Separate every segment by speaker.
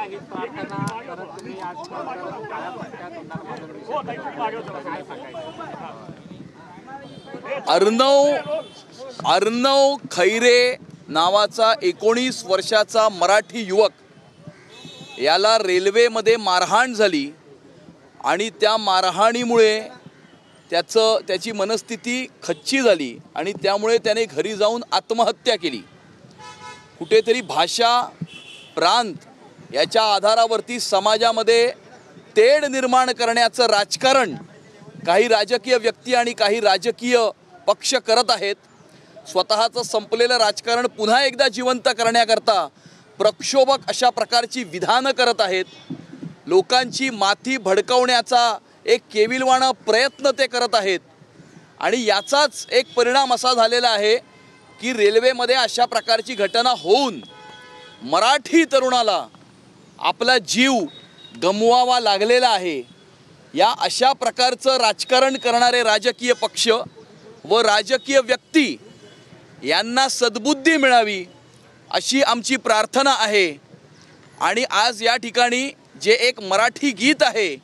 Speaker 1: हीच प्रार्थना करत तुम्ही आज काळ्या पट्ट्या तोंडात
Speaker 2: अर्णव खैरे नावाचा 19 वर्षाचा मराठी युवक याला रेल्वेमध्ये मारहाण झाली आणि त्या मारहाणीमुळे त्याची मनस्थिती खच्ची झाली आणि त्यामुळे त्याने घरी जाऊन आत्महत्या केली। कुठेतरी भाषा प्रांत याच्या आधारावरती समाजामध्ये तेढ निर्माण करण्याचं राजकारण काही राजकीय व्यक्ती आणि काही राजकीय पक्ष करत आहेत। स्वतःचं संपलेलं राजकारण पुन्हा एकदा जिवंत करण्याकरता प्रक्षोभक अशा प्रकारची विधानं करत आहेत। लोकांची माथी भडकवण्याचा एक केविलवाणा प्रयत्न ते करत आहेत आणि याचाच एक परिणाम असा झालेला आहे की रेल्वेमध्ये अशा प्रकारची घटना होऊन मराठी तरुणाला आपला जीव गमवावा लागलेला आहे। या अशा प्रकारचं राजकारण करणारे राजकीय पक्ष व राजकीय व्यक्ती यांना सद्बुद्धी मिळावी अशी आमची प्रार्थना आहे। आणि आज या ठिकाणी जे एक मराठी गीत आहे,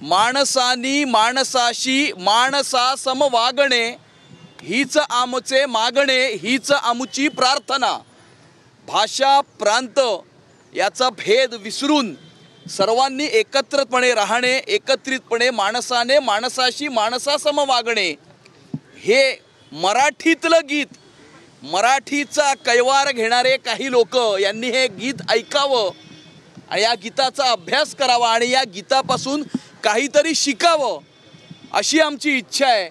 Speaker 2: माणसानी माणसाशी माणसा सम वागणे हीच आमचे मागणे हीच आमची प्रार्थना, भाषा प्रांत याचा भेद विसरून सर्वांनी एकत्रितपणे राहणे, एकत्रितपणे माणसाने माणसाशी माणसासम वागणे हे मराठीतलं गीत, मराठीचा कैवार घेणारे काही लोक यांनी हे गीत ऐकावं आणि या गीताचा अभ्यास करावा आणि या गीतापासून काहीतरी शिकावं अशी आमची इच्छा आहे।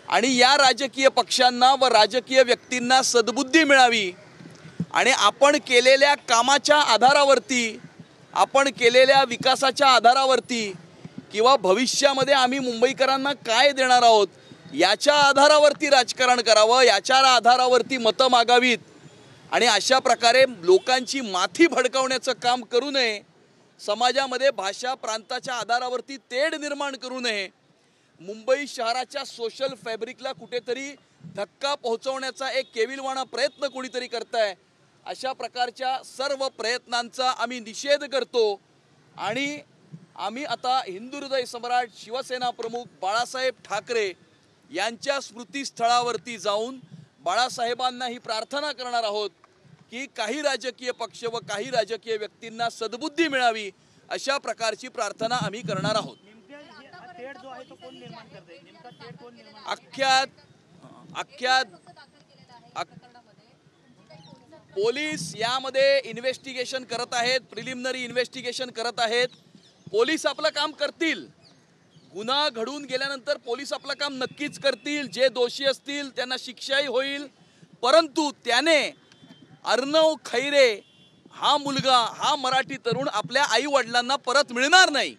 Speaker 2: आणि या राजकीय पक्षांना व राजकीय व्यक्तींना सद्बुद्धी मिळावी आणि आपण केलेल्या कामाच्या आधारावरती, आपण केलेल्या विकासाच्या आधारावरती किंवा भविष्यामध्ये आम्ही मुंबईकरांना काय देणार आहोत याच्या आधारावरती राजकारण करावं, याच्या आधारावरती मतं मागावीत आणि अशा प्रकारे लोकांची माथी भडकावण्याचं काम करू नये। समाजामध्ये भाषा प्रांताच्या आधारावरती तेढ निर्माण करू नये। मुंबई शहराच्या सोशल फॅब्रिकला कुठेतरी धक्का पोहोचवण्याचा एक केविलवाणा प्रयत्न कोणीतरी करताय। अशा प्रकारच्या सर्व प्रयत्नांचा आम्ही निषेध करतो आणि आम्ही आता हिंदू हृदय सम्राट शिवसेना प्रमुख बाळासाहेब ठाकरे यांच्या स्मृतीस्थळावरती जाऊन बाळासाहेबांना ही प्रार्थना करणार आहोत की काही राजकीय पक्ष व काही राजकीय व्यक्तींना सद्बुद्धी मिळावी अशा प्रकारची प्रार्थना आम्ही करणार आहोत। पोलीस यामध्ये इन्व्हेस्टिगेशन करत आहेत, प्रिलिमिनरी इन्व्हेस्टिगेशन करत आहेत। पोलीस आपलं काम करतील, गुन्हा घडून गेल्यानंतर पोलीस आपलं काम नक्कीच करतील, जे दोषी असतील त्यांना शिक्षाही होईल। परंतु त्याने अर्णव खैरे हा मुलगा, हा मराठी तरुण आपल्या आई वडिलांना परत मिळणार नाही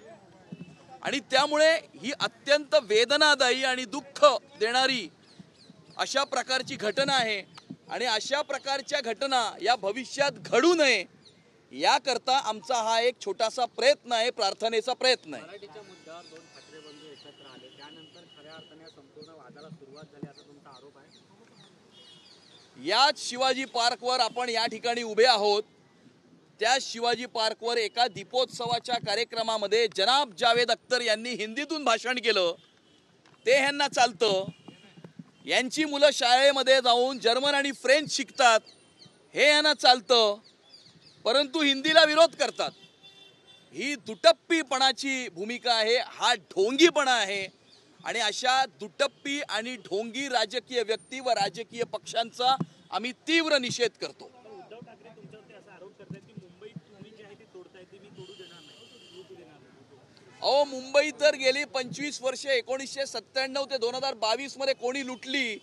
Speaker 2: आणि त्यामुळे ही अत्यंत वेदनादायी आणि दुःख देणारी अशा प्रकारची घटना आहे आणि अशा प्रकारच्या घटना या भविष्यात घडू नये याकरता आमचा हा एक छोटासा प्रयत्न आहे, प्रार्थनेचा प्रयत्न आहे।
Speaker 1: मराठीच्या मुद्द्यावर दोन ठाकरे बंधू एकत्र आले, त्यानंतर खऱ्या अर्थाने संपूर्ण वादाला सुरुवात झाली असा तुमचा आरोप आहे।
Speaker 2: याच शिवाजी पार्कवर आपण या ठिकाणी उभे आहोत। त्या शिवाजी पार्कवर एका दीपोत्सवाच्या कार्यक्रमामध्ये जनाब जावेद अख्तर यांनी हिंदीतून भाषण केलं, ते ह्यांना चालतं। यांची मुलं शाळेमध्ये जाऊन जर्मन आणि फ्रेंच शिकतात, हे यांना चालतं, परंतु हिंदीला विरोध करतात। ही दुटप्पीपणाची भूमिका आहे, हा ढोंगीपणा आहे आणि अशा दुटप्पी आणि ढोंगी राजकीय व्यक्ती व राजकीय पक्षांचा आम्ही तीव्र निषेध करतो।
Speaker 1: उद्धव ठाकरे तुमच्यावरती असा आरोप करतात की मुंबई तुम्ही जी आहे ती तोडताय, ती मी तोडू देणार नाही।
Speaker 2: अहो, मुंबई तर गेली 25 वर्षे 1997 ते 2022 मध्ये कोणी लुटली,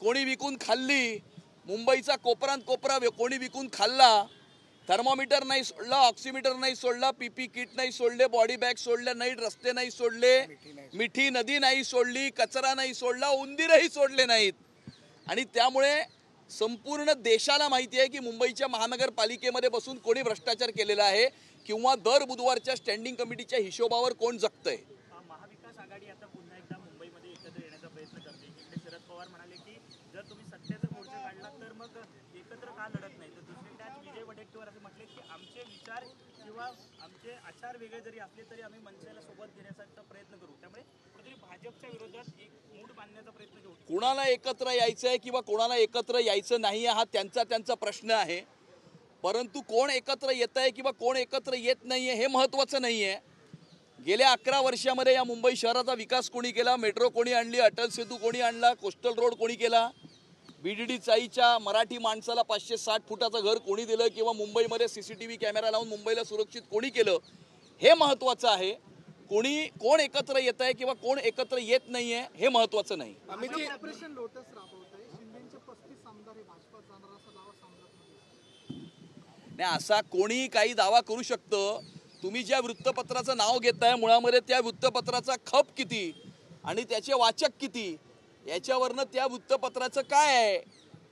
Speaker 2: कोणी विकून खाल्ली, मुंबईचा कोपरान कोपरा कोणी विकून खाल्ला, थर्मोमीटर नाही सोडला, ऑक्सिमीटर नाही सोडला, पीपी किट नाही सोडले, बॉडी बॅग सोडले नाही, रस्ते नाही सोडले, मिठी नदी नाही सोडली, कचरा नाही सोडला, उंदीरही सोडले नाहीत। आणि त्यामुळे संपूर्ण देशाला माहिती आहे की मुंबईच्या महानगरपालिकेमध्ये बसून कोणी भ्रष्टाचार केलेला आहे किंवा दर बुधवारच्या स्टँडिंग कमिटीच्या हिशोबावर कोण जगतंय।
Speaker 1: महाविकास आघाडी आता पुन्हा एकदा मुंबईमध्ये एकत्र येण्याचा प्रयत्न करते। इकडे शरद पवार म्हणाले की जर तुम्ही सत्याचा मोर्चा काढला तर मग एकत्र का लढत नाही? तर दुसरीकडे आज विजय वडेट्टीवार असे म्हटले की आमचे विचार किंवा आमचे आचार वेगळे जरी असले तरी आम्ही मनसेला सोबत घेण्याचा प्रयत्न करू. त्यामुळे कुठेतरी भाजपच्या विरोधात एक मूड बांधण्याचा प्रयत्न करू.
Speaker 2: कोणाला एकत्र यायचं आहे किंवा कोणाला एकत्र यायचं नाही हा त्यांचा प्रश्न आहे. परंतु कोण एकत्र येत आहे किंवा कोण एकत्र येत नाही आहे हे महत्त्वाचं नाही आहे. गेल्या 11 वर्षामध्ये या मुंबई शहराचा विकास कोणी केला? मेट्रो कोणी आणली? अटल सेतू कोणी आणला? कोस्टल रोड कोणी केला? BDD चाळीच्या मराठी माणसाला 560 फुटाचं घर कोणी दिलं? किंवा मुंबईमध्ये CCTV कॅमेरा लावून मुंबईला सुरक्षित कोणी केलं? हे महत्त्वाचं आहे. कोण एकत्र येत आहे किंवा कोण एकत्र येत नाही आहे हे महत्त्वाचं नाही.
Speaker 3: Operation lotus राबवतंय. शिंदेचे 35 आमदार हे भाजपात जाणार असा दावा
Speaker 2: नाही, असा कोणी काही दावा करू शकतं. तुम्ही ज्या वृत्तपत्राचं नाव घेताय मुळामध्ये त्या वृत्तपत्राचा खप किती आणि त्याचे वाचक किती याच्यावरनं त्या वृत्तपत्राचं काय आहे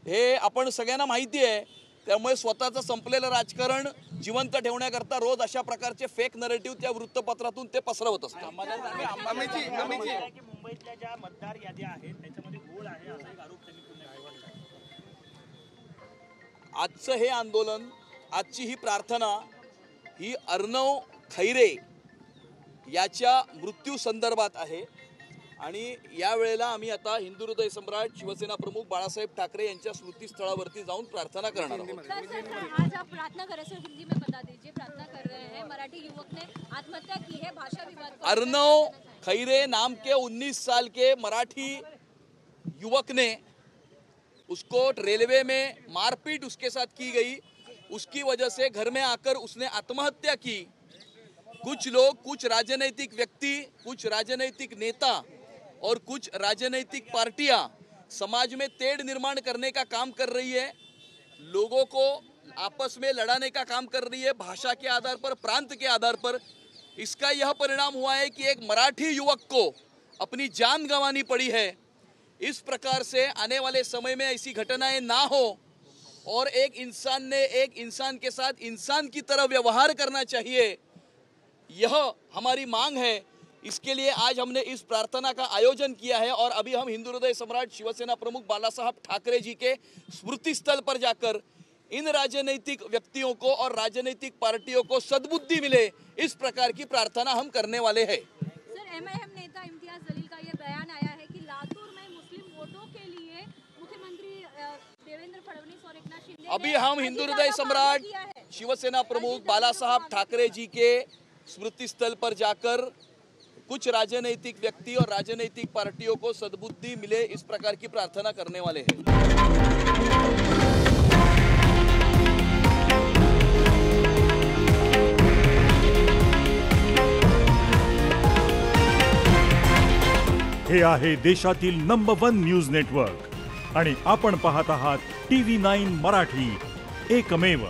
Speaker 2: हे आपण सगळ्यांना माहिती आहे. त्यामुळे स्वतःचं संपलेलं राजकारण जिवंत ठेवण्याकरता रोज अशा प्रकारचे फेक नरेटिव्ह त्या वृत्तपत्रातून ते पसरवत असतात.
Speaker 1: मुंबईतल्या ज्या मतदार याद्या आहेत त्याच्यामध्ये घोळ आहे असा एक आरोप त्यांनी पुन्हा केला.
Speaker 2: आजचं हे आंदोलन, आजची ही प्रार्थना ही अर्णव खैरे याच्या मृत्यू संदर्भात आहे. आणि यावेळेला आम्ही आता हिंदू हृदय सम्राट शिवसेना प्रमुख बाळासाहेब ठाकरे यांच्या स्मृतीस्थळावरती जाऊन प्रार्थना करणार आहोत.
Speaker 4: आज आप प्रार्थना कर रहे हैं, हिंदी में बता दीजिए प्रार्थना कर रहे हैं. मराठी युवक ने आत्महत्या की है, भाषा विवाद को
Speaker 2: अर्णव खैरे नाम के 19 साल के मराठी युवक ने उसको रेलवे में मारपीट उसके साथ की गई. उसकी वजह से घर में आकर उसने आत्महत्या की. कुछ लोग, कुछ राजनीतिक व्यक्ति, कुछ राजनीतिक नेता और कुछ राजनीतिक पार्टियां समाज में तेढ़ निर्माण करने का काम कर रही है. लोगों को आपस में लड़ाने का काम कर रही है भाषा के आधार पर, प्रांत के आधार पर. इसका यह परिणाम हुआ है कि एक मराठी युवक को अपनी जान गंवानी पड़ी है. इस प्रकार से आने वाले समय में ऐसी घटनाएं ना हो और एक इंसान ने एक इंसान के साथ इंसान की तरह व्यवहार करना चाहिए, यह हमारी मांग है. इसके लिए आज हमने इस प्रार्थना का आयोजन किया है और अभी हम हिंदू हृदय सम्राट शिवसेना प्रमुख बालासाहब ठाकरे जी के स्मृति स्थल पर जाकर इन राजनीतिक व्यक्तियों को और राजनीतिक पार्टियों को सद्बुद्धि मिले, इस प्रकार की प्रार्थना हम करने वाले हैं.
Speaker 4: सर, MIM नेता इम्तियाज जलील का ये बयान आया है कि लातूर में मुस्लिम वोटों के लिए मुख्यमंत्री देवेंद्र फडणवीस और एकनाथ शिंदे
Speaker 2: अभी हम हिंदू हृदय सम्राट शिवसेना प्रमुख बालासाहब ठाकरे जी के स्मृति स्थल पर जाकर कुछ राजनीतिक व्यक्ति और राजनीतिक पार्टियों को सद्बुद्धि मिले, इस प्रकार की प्रार्थना करने वाले हैं.
Speaker 5: हे आहे देशातील नंबर 1 न्यूज नेटवर्क आणि आपण पाहत आहात TV9 मराठी, एकमेव.